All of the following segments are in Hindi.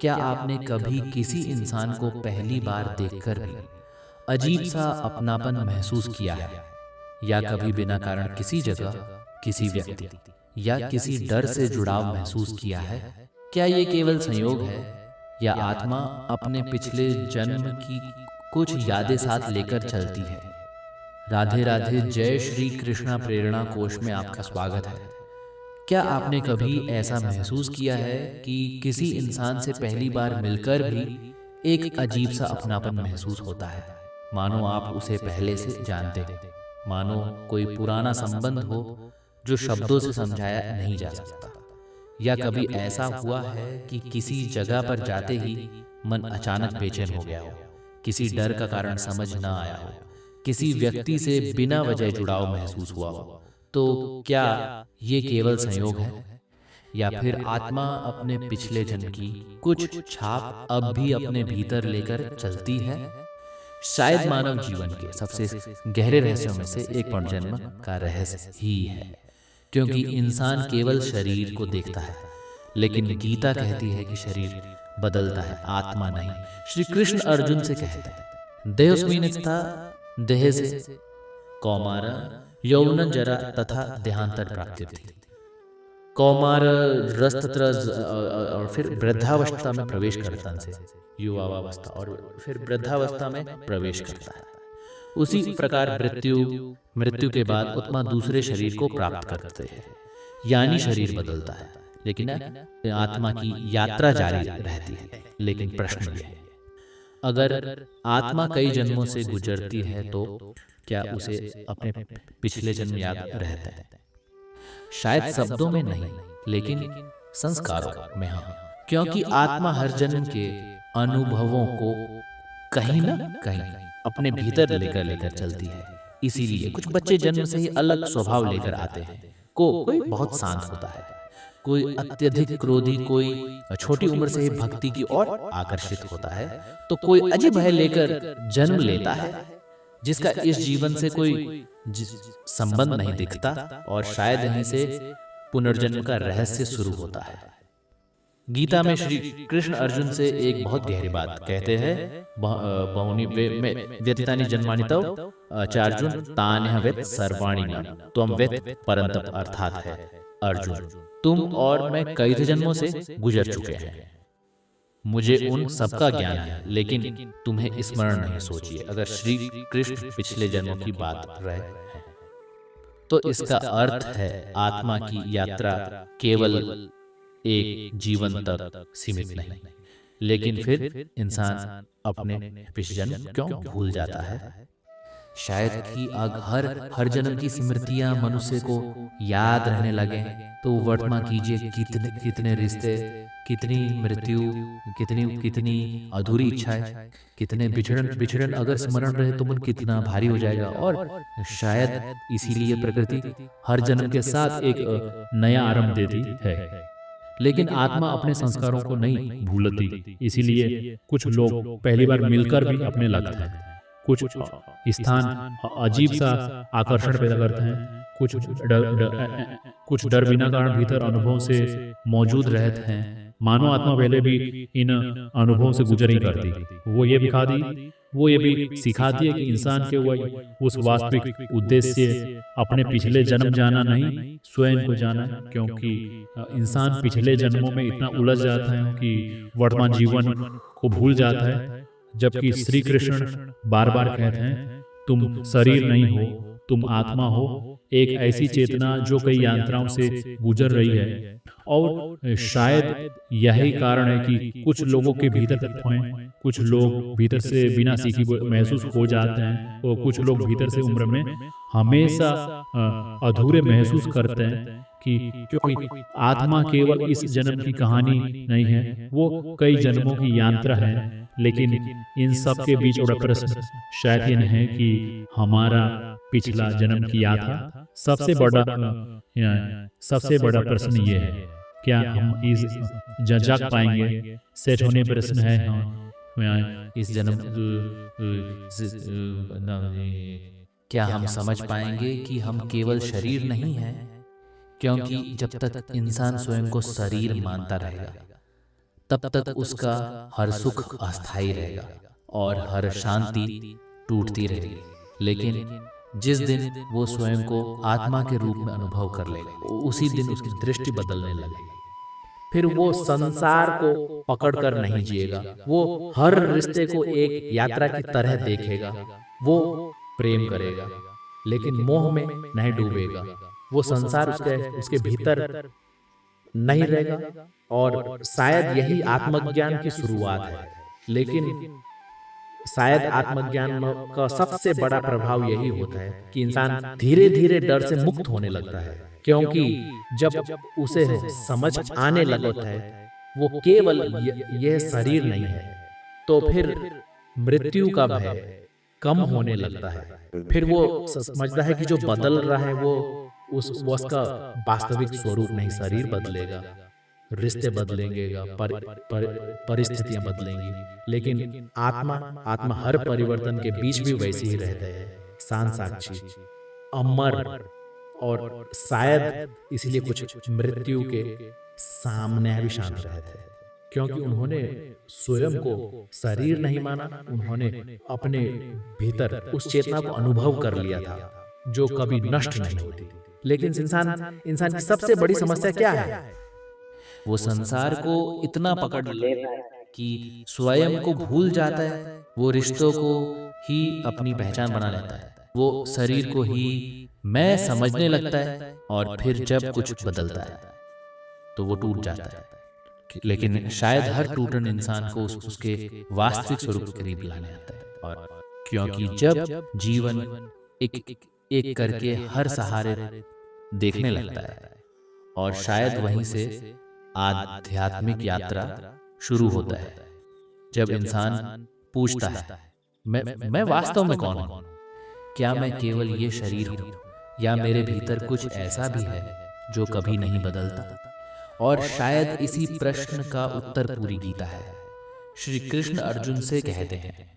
क्या आपने कभी किसी इंसान को पहली बार देखकर भी अजीब सा अपनापन महसूस किया है, या कभी बिना कारण किसी जगह, किसी व्यक्ति या किसी डर से जुड़ाव महसूस किया है? क्या ये केवल संयोग है, या आत्मा अपने पिछले जन्म की कुछ यादें साथ लेकर चलती है? राधे राधे, जय श्री कृष्णा प्रेरणा कोश में आपका स्वागत है। क्या आपने कभी ऐसा महसूस किया है कि किसी इंसान से पहली बार मिलकर भी एक अजीब सा अपनापन महसूस होता है, मानो आप उसे पहले से जानते हो, मानो कोई पुराना संबंध हो जो शब्दों से समझाया नहीं जा सकता? या कभी ऐसा हुआ है कि किसी जगह पर जाते ही मन अचानक बेचैन हो गया हो, किसी डर का कारण समझ ना आया हो, किसी व्यक्ति से बिना वजह जुड़ाव महसूस हुआ हो? तो क्या ये केवल संयोग है, या फिर आत्मा अपने पिछले जन्म की कुछ छाप अब भी अपने भीतर लेकर चलती है? शायद मानव जीवन के सबसे गहरे रहस्यों में से एक पुनर्जन्म का रहस्य ही है, क्योंकि इंसान केवल शरीर को देखता है, लेकिन गीता कहती है कि शरीर बदलता है, आत्मा नहीं। श्री कृष्ण अर्जुन से कहते हैं, देहस्मिन्स्था देह से कौमार यौवन जरा तथा देहांतर प्राप्ति थी। कौमार रस्तत्र और फिर वृद्धावस्था में प्रवेश करता है, युवावस्था और फिर वृद्धावस्था में प्रवेश करता है। उसी प्रकार मृत्यु के बाद आत्मा दूसरे शरीर को प्राप्त करते हैं, यानी शरीर बदलता है, लेकिन आत्मा की यात्रा जारी रहती है। लेकिन प्रश्न ये है, अगर आत्मा कई जन्मों से गुजरती है तो क्या उसे अपने पिछले जन्म याद रहते हैं? शायद शब्दों में नहीं, लेकिन संस्कारों में हाँ, क्योंकि आत्मा हर जन्म के अनुभवों को कहीं ना कहीं अपने भीतर लेकर चलती है। इसीलिए कुछ बच्चे जन्म से ही अलग स्वभाव लेकर आते हैं। कोई बहुत शांत होता है, कोई अत्यधिक क्रोधी, कोई छोटी उम्र से ही भक्ति की ओर आकर्षित होता है, तो कोई अजीब भय लेकर जन्म लेता है जिसका इस जीवन से कोई संबंध नहीं दिखता, और शायद यहीं से पुनर्जन्म का रहस्य शुरू होता है। गीता में श्री कृष्ण अर्जुन से एक बहुत गहरी बात कहते हैं, बहुनी व्यतीतानि जन्मानि तव चार्जुन तान्यः वेद सर्वाणि न त्वं वेद परंतप, अर्थात है अर्जुन, तुम और मैं कई जन्मों से गुजर चुके हैं, मुझे उन सबका ज्ञान है, लेकिन तुम्हें स्मरण नहीं। सोचिए, अगर श्री कृष्ण पिछले जन्मों की बात रहे हैं तो इसका अर्थ है आत्मा की यात्रा केवल एक जीवन तक सीमित नहीं। लेकिन फिर इंसान अपने पिछले जन्म क्यों भूल जाता है? शायद कि हर जन्म की स्मृतियां मनुष्य को याद रहने लगे, तो वर्तमान कीजिए कितने रिश्ते, कितनी मृत्यु, कितनी अधूरी इच्छाएं, कितने बिछड़न अगर स्मरण रहे तो मन कितना भारी हो जाएगा। और शायद इसीलिए प्रकृति हर जन्म के साथ एक नया आरंभ देती है, लेकिन आत्मा अपने संस्कारों को नहीं भूलती। इसीलिए कुछ लोग पहली बार मिलकर भी अपने लगते हैं, कुछ स्थान अजीब सा आकर्षण पैदा करते हैं, कुछ डर बिना कारण भीतर अनुभवों से मौजूद रहते हैं, मानो आत्मा पहले भी इन अनुभवों से गुजर ही करती। वो ये भी सिखाती है कि इंसान के उस वास्तविक उद्देश्य अपने पिछले जन्म जाना नहीं, स्वयं को जाना, क्योंकि इंसान पिछले जन्मों में इतना उलझ जाता है कि वर्तमान जीवन को भूल जाता है। जबकि श्री कृष्ण बार बार कहते हैं, तुम शरीर नहीं हो, तुम आत्मा हो, एक ऐसी चेतना जो कई यात्राओं से गुजर रही है। और शायद यही कारण है कि कुछ लोगों के भीतर तत्व, कुछ लोग भीतर से बिना सीखी महसूस हो जाते हैं, और कुछ लोग भीतर से उम्र में हमेशा अधूरे महसूस करते हैं, कि क्योंकि आत्मा केवल इस जन्म की कहानी नहीं है, वो कई जन्मों की यात्रा है। लेकिन इन सब के बीच बड़ा प्रश्न शायद ये नहीं है कि हमारा पिछला जन्म की यात्रा, सबसे बड़ा प्रश्न ये है, क्या हम इस जाग पाएंगे? सेट होने प्रश्न है, इस जन्म क्या हम समझ पाएंगे कि हम केवल शरीर नहीं हैं? क्योंकि जब तक इंसान स्वयं को शरीर मानता रहेगा, तब तक उसका हर सुख अस्थायी रहेगा और हर शांति टूटती रहेगी। लेकिन जिस दिन वो स्वयं को आत्मा के रूप में अनुभव कर लेगा, उसी दिन उसकी दृष्टि बदलने लगेगी। फिर वो संसार को पकड़कर नहीं जिएगा, वो हर रिश्ते को एक यात्रा की तरह देखेगा। वो प्रेम करेगा लेकिन मोह में नहीं डूबेगा। वो संसार उसके भीतर नहीं रहेगा। और शायद यही आत्मज्ञान की शुरुआत है। लेकिन शायद आत्मज्ञान का सबसे बड़ा प्रभाव यही होता है कि इंसान धीरे धीरे डर से मुक्त होने लगता है, क्योंकि जब उसे समझ आने लगता है वो केवल यह शरीर नहीं है, तो फिर मृत्यु का भय कम होने लगता है। फिर वो समझता है कि जो बदल रहा है वो उसका वास्तविक स्वरूप नहीं, शरीर बदलेगा, रिश्ते बदलेंगे, परिस्थितियां बदलेंगी, लेकिन आत्मा हर परिवर्तन के बीच भी वैसे ही रहता है, शांत, साक्षी, अमर। और शायद इसलिए कुछ मृत्यु के सामने भी शांत रहते हैं, क्योंकि उन्होंने स्वयं को शरीर नहीं माना। उन्होंने अपने भीतर उस चेतना को अनुभव कर लिया था जो कभी नष्ट नहीं होती। लेकिन इंसान की सबसे बड़ी समस्या क्या है? वो संसार को इतना पकड़ लेता है कि स्वयं को भूल जाता है। वो रिश्तों को ही अपनी पहचान बना लेता है। वो शरीर को ही मैं समझने लगता है, और फिर जब कुछ बदलता है तो वो टूट जाता है। लेकिन शायद हर टूटन इंसान को उसके वास्तविक स्वरूप के करीब लाने आता है। और क्योंकि जब जीवन एक करके हर सहारे देखने लगता है, और शायद वहीं से आध्यात्मिक यात्रा शुरू होता है। जब इंसान पूछता है, मैं वास्तव में कौन हूं? क्या मैं केवल ये शरीर हूं, या मेरे भीतर कुछ ऐसा भी है जो कभी नहीं बदलता? और शायद इसी प्रश्न का उत्तर पूरी गीता है। श्री कृष्ण अर्जुन से कहते हैं,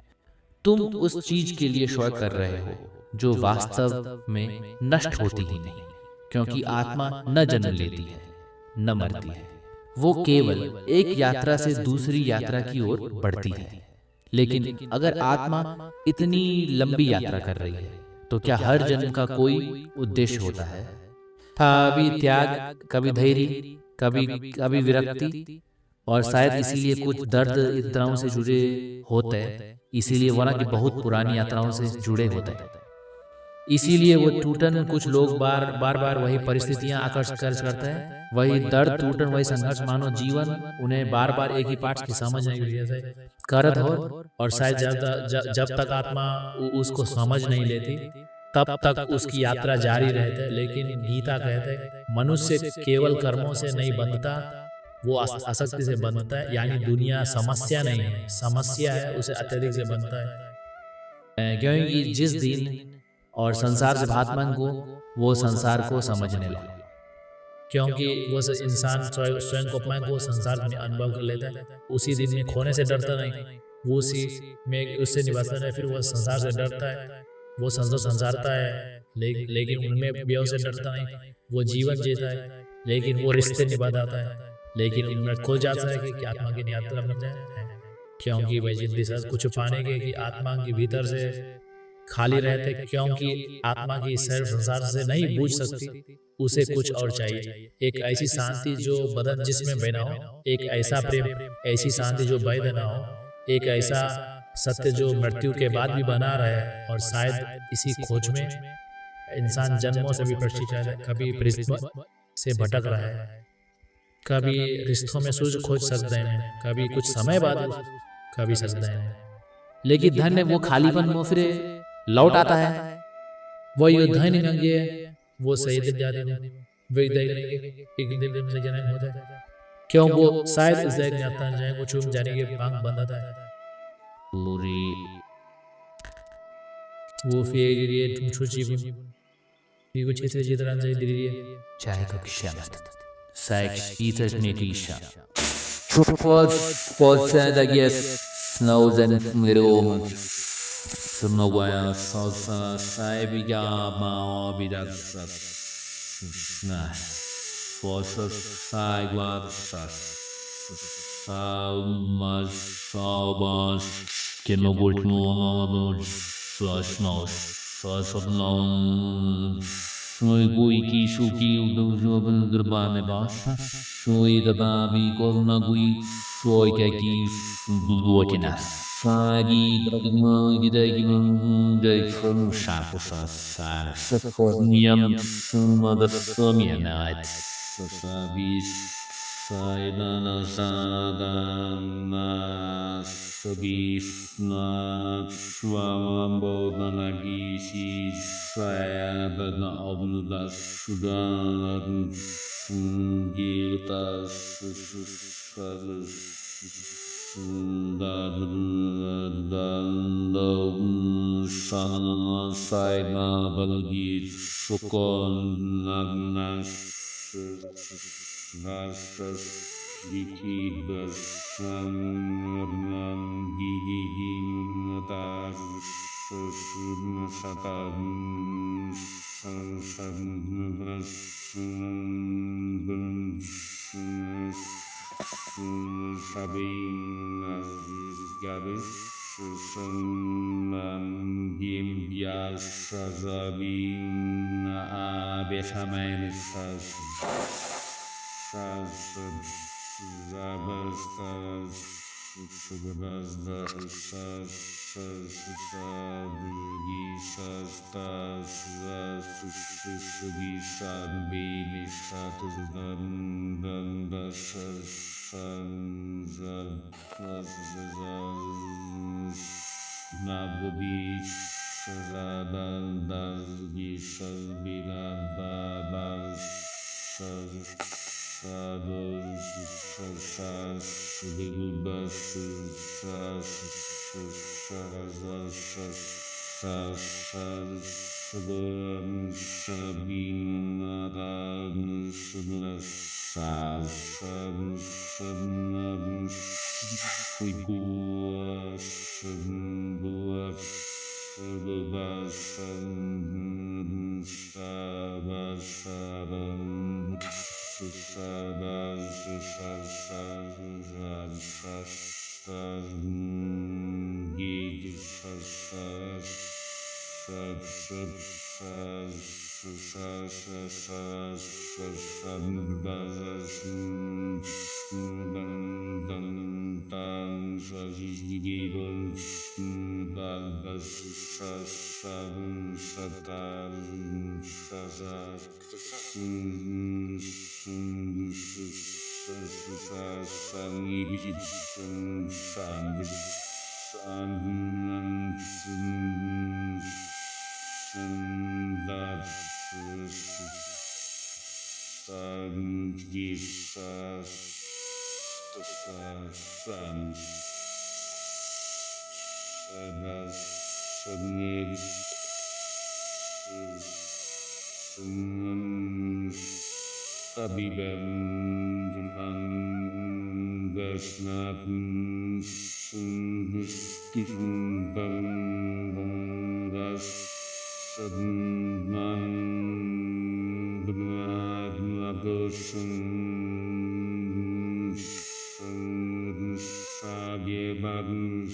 तुम उस चीज के लिए शौक कर रहे हो जो वास्तव में नष्ट होती ही नहीं, क्योंकि आत्मा न जन्म लेती है न मरती है। वो केवल एक यात्रा से दूसरी यात्रा की ओर बढ़ती है। लेकिन अगर आत्मा इतनी लंबी यात्रा कर रही है तो क्या हर जन्म का कोई उद्देश्य होता है? कभी त्याग, कभी धैर्य, कभी विरक्ति, और शायद इसीलिए कुछ दर्द यात्राओं से जुड़े होते हैं। इसीलिए वरना की बहुत पुरानी यात्राओं से जुड़े होते हैं। इसीलिए वो टूटन, कुछ लोग बार वही परिस्थितियां आकर्षित करते हैं, वही दर्द, टूटन, वही संघर्ष। मानो जीवन उन्हें बार एक ही पाठ की समझ नहीं करत हो। और शायद जब तक आत्मा उसको समझ नहीं लेती तब तक उसकी यात्रा जारी रहती है। लेकिन गीता कहते हैं, मनुष्य केवल कर्मों से नहीं बंधता, वो आसक्ति से बंधता है। यानी दुनिया समस्या नहीं है, समस्या है, उसे अत्यधिक से बंधता है। क्योंकि जिस दिन और संसार से भातमान को वो संसार को समझने लगा, क्योंकि वो इंसान स्वयं को अपने को संसार में अनुभव कर लेता है। उसी दिन में खोने से डरता नहीं, वो उसी में उससे निभाता है। फिर वो संसार से डरता है, वो संसारता है, लेकिन उनमें भी से डरता नहीं। वो जीवन जीता है, लेकिन वो रिश्ते निभाता है, लेकिन उनमें खो जाता है कि आत्मा की यात्रा बन जाए। क्योंकि वह जिंदगी से कुछ पाने के कि आत्मा के भीतर से खाली रहते, क्योंकि आत्मा की सिर्फ संसार से नहीं बूझ सकती, उसे कुछ और चाहिए। एक ऐसी शांति जो बदन जिसमें बना हो, एक ऐसा प्रेम, ऐसी शांति जो वैध ना हो, एक ऐसा सत्य जो मृत्यु के बाद भी बना रहे। और शायद इसी खोज में इंसान जन्मों से भी प्रशिक्षित है। कभी रिश्तों से भटक रहा है, कभी रिश्तों में सूझ खोज सकते हैं, कभी कुछ समय बाद कभी सकते हैं। लेकिन धन्य वो खालीपन में फिर लौट आता है। वो युद्ध नहीं गंगे, वो सही दिन जाते हैं, वे एक दिन से जन्म होता है। क्यों वो शायद इस जगह आता है, वो चुप जाने के भाग बंद है पूरी। वो फिर ये छुची भी कुछ ऐसे जितना चाहिए चाहे को क्षमता sex eternitysha Fortsättages snowden rom Snowaya salsa saibiga maobidaksas Nah Forsa saigwadsas Mas sabas que no último sas nós sas não Noi gui ki shuki do joven grbane basa Soi da babi korna gui Soi ka ki bluotina Sagi dragma gidagi dai fun shapo sa korniam suma da somianat Sabi Saidana Sadana Sabishna Swambodana Gishi Sayabana Abnuda Sudan Gita Dandam Sana Saina Balgi Sukon Nagnas Nastas Giki Basan Gigi Natas Satan Sabin Gabis Susan Gimbia Sazabin Abeshamain Zabastas Tabibam Vesnat Sundhistimbang Sadman Bnagnagosan Sageban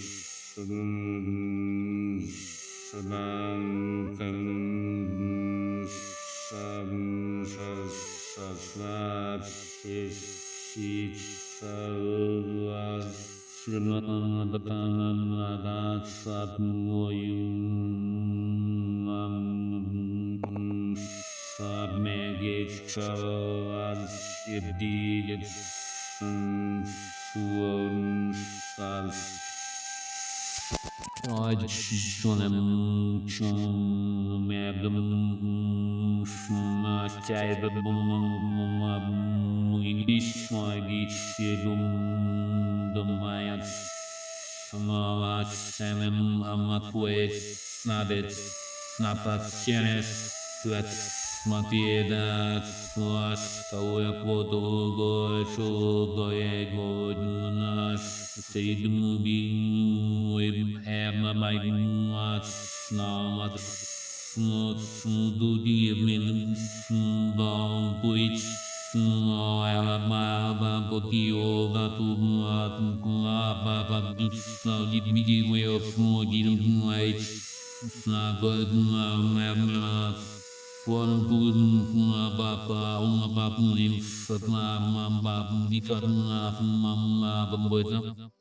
Sadankan Sasnat Isit Salas Sinadatan Adat Satmoyun Sabmegit Salas Yedid Suon Sals Rajonem Chum Megam Chayabum English Swagit Sedum Damayat Amavat Samem Amakwe Snabet Snapat Chenes Sweat Matieda Swas Tawe Podogo Shogoego Nas Seidum Bing Web Hamma Maimat Snamat Snot Dudi Min Bang Puich One